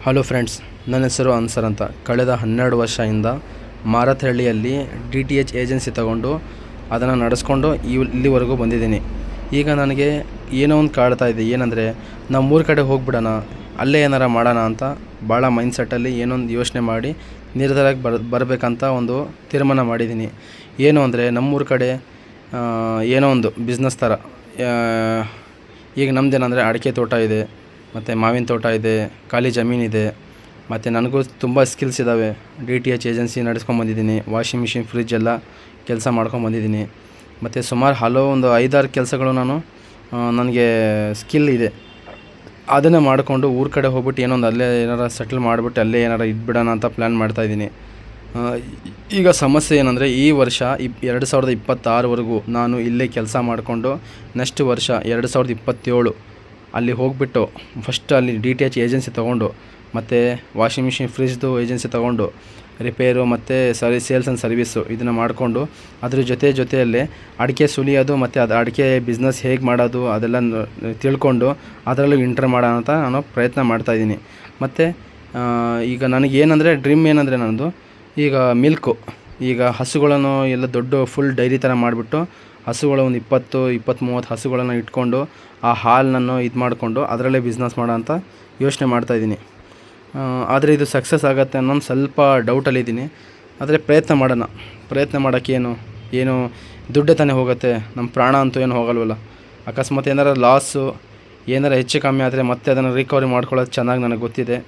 Hello friends, ನನ್ನ ಹೆಸರು answer ಅಂತ. ಕಳೆದ 12 ವರ್ಷದಿಂದ ಮಾರತಹಳ್ಳಿಯಲ್ಲಿ DTH ಏಜೆನ್ಸಿ ತಗೊಂಡು ಅದನ್ನು ನಡೆಸ್ಕೊಂಡು ಇಲ್ಲಿವರೆಗೂ ಬಂದಿದ್ದೀನಿ. ಈಗ ನನಗೆ ಏನೋ ಒಂದು ಕಾಡ್ತಾ ಇದೆ. ಏನಂದರೆ ನಮ್ಮೂರ ಕಡೆ ಹೋಗ್ಬಿಡೋಣ, ಅಲ್ಲೇ ಏನಾರ ಮಾಡೋಣ ಅಂತ ಭಾಳ ಮೈಂಡ್ಸೆಟ್ಟಲ್ಲಿ ಏನೊಂದು ಯೋಚನೆ ಮಾಡಿ ನಿರ್ಧಾರಕ್ಕೆ ಬರಬೇಕಂತ ಒಂದು ತೀರ್ಮಾನ ಮಾಡಿದ್ದೀನಿ. ಏನು ಅಂದರೆ ನಮ್ಮೂರ ಕಡೆ ಏನೋ ಒಂದು ಬಿಸ್ನೆಸ್ ಥರ. ಈಗ ನಮ್ಮದೇನಂದರೆ ಅಡಿಕೆ ತೋಟ ಇದೆ, ಮತ್ತು ಮಾವಿನ ತೋಟ ಇದೆ, ಖಾಲಿ ಜಮೀನಿದೆ, ಮತ್ತು ನನಗೂ ತುಂಬ ಸ್ಕಿಲ್ಸ್ ಇದ್ದಾವೆ. DTH ಏಜೆನ್ಸಿ ನಡೆಸ್ಕೊಂಬಂದಿದ್ದೀನಿ. ವಾಷಿಂಗ್ ಮಿಷಿನ್, ಫ್ರಿಜ್ ಎಲ್ಲ ಕೆಲಸ ಮಾಡ್ಕೊಂಬಂದಿದ್ದೀನಿ. ಮತ್ತು ಸುಮಾರು ಒಂದು 5-6 ಕೆಲಸಗಳು ನನಗೆ ಸ್ಕಿಲ್ ಇದೆ. ಅದನ್ನೇ ಮಾಡಿಕೊಂಡು ಊರ ಕಡೆ ಹೋಗ್ಬಿಟ್ಟು ಏನೊಂದು ಅಲ್ಲೇ ಏನಾರ ಸೆಟ್ಲ್ ಮಾಡಿಬಿಟ್ಟು ಅಲ್ಲೇ ಏನಾರ ಇದ್ಬಿಡೋಣ ಅಂತ ಪ್ಲ್ಯಾನ್ ಮಾಡ್ತಾಯಿದ್ದೀನಿ. ಈಗ ಸಮಸ್ಯೆ ಏನಂದರೆ ಈ ವರ್ಷ 2026ವರೆಗೂ ನಾನು ಇಲ್ಲೇ ಕೆಲಸ ಮಾಡಿಕೊಂಡು ನೆಕ್ಸ್ಟ್ ವರ್ಷ 2027 ಅಲ್ಲಿ ಹೋಗಿಬಿಟ್ಟು ಫಸ್ಟ್ ಅಲ್ಲಿ DTH ಏಜೆನ್ಸಿ ತೊಗೊಂಡು ಮತ್ತು ವಾಷಿಂಗ್ ಮಿಷಿನ್, ಫ್ರಿಜ್ದು ಏಜೆನ್ಸಿ ತೊಗೊಂಡು ರಿಪೇರು ಮತ್ತು ಸೇಲ್ಸ್ ಆ್ಯಂಡ್ ಸರ್ವೀಸು ಇದನ್ನು ಮಾಡಿಕೊಂಡು ಅದ್ರ ಜೊತೆಯಲ್ಲೇ ಅಡಿಕೆ ಸುಲಿಯೋದು ಮತ್ತು ಅದು ಅಡಿಕೆ ಬಿಸ್ನೆಸ್ ಹೇಗೆ ಮಾಡೋದು ಅದೆಲ್ಲ ತಿಳ್ಕೊಂಡು ಅದರಲ್ಲೂ ಇಂಟರ್ ಮಾಡೋಣ ಅಂತ ನಾನು ಪ್ರಯತ್ನ ಮಾಡ್ತಾಯಿದ್ದೀನಿ. ಮತ್ತು ಈಗ ನನಗೇನಂದರೆ ಡ್ರೀಮ್ ಏನಂದರೆ ನನ್ನದು ಈಗ ಮಿಲ್ಕು, ಈಗ ಹಸುಗಳನ್ನು ಎಲ್ಲ ದೊಡ್ಡ ಫುಲ್ ಡೈರಿ ಥರ ಮಾಡಿಬಿಟ್ಟು ಹಸುಗಳು ಒಂದು 20-30 ಹಸುಗಳನ್ನು ಇಟ್ಕೊಂಡು ಆ ಹಾಲನ್ನು ಇದು ಮಾಡಿಕೊಂಡು ಅದರಲ್ಲೇ ಬಿಸ್ನೆಸ್ ಮಾಡೋ ಅಂತ ಯೋಚನೆ ಮಾಡ್ತಾಯಿದ್ದೀನಿ. ಆದರೆ ಇದು ಸಕ್ಸಸ್ ಆಗುತ್ತೆ ಅನ್ನೋದು ಸ್ವಲ್ಪ ಡೌಟಲ್ಲಿದ್ದೀನಿ. ಆದರೆ ಪ್ರಯತ್ನ ಮಾಡೋಕ್ಕೇನು ದುಡ್ಡೇ ತಾನೇ ಹೋಗುತ್ತೆ, ನಮ್ಮ ಪ್ರಾಣ ಅಂತೂ ಏನು ಹೋಗಲ್ವಲ್ಲ. ಅಕಸ್ಮಾತ್ ಏನಾರ ಲಾಸು ಏನಾರ ಹೆಚ್ಚು ಕಮ್ಮಿ ಆದರೆ ಮತ್ತೆ ಅದನ್ನು ರಿಕವರಿ ಮಾಡ್ಕೊಳ್ಳೋದು ಚೆನ್ನಾಗಿ ನನಗೆ ಗೊತ್ತಿದೆ.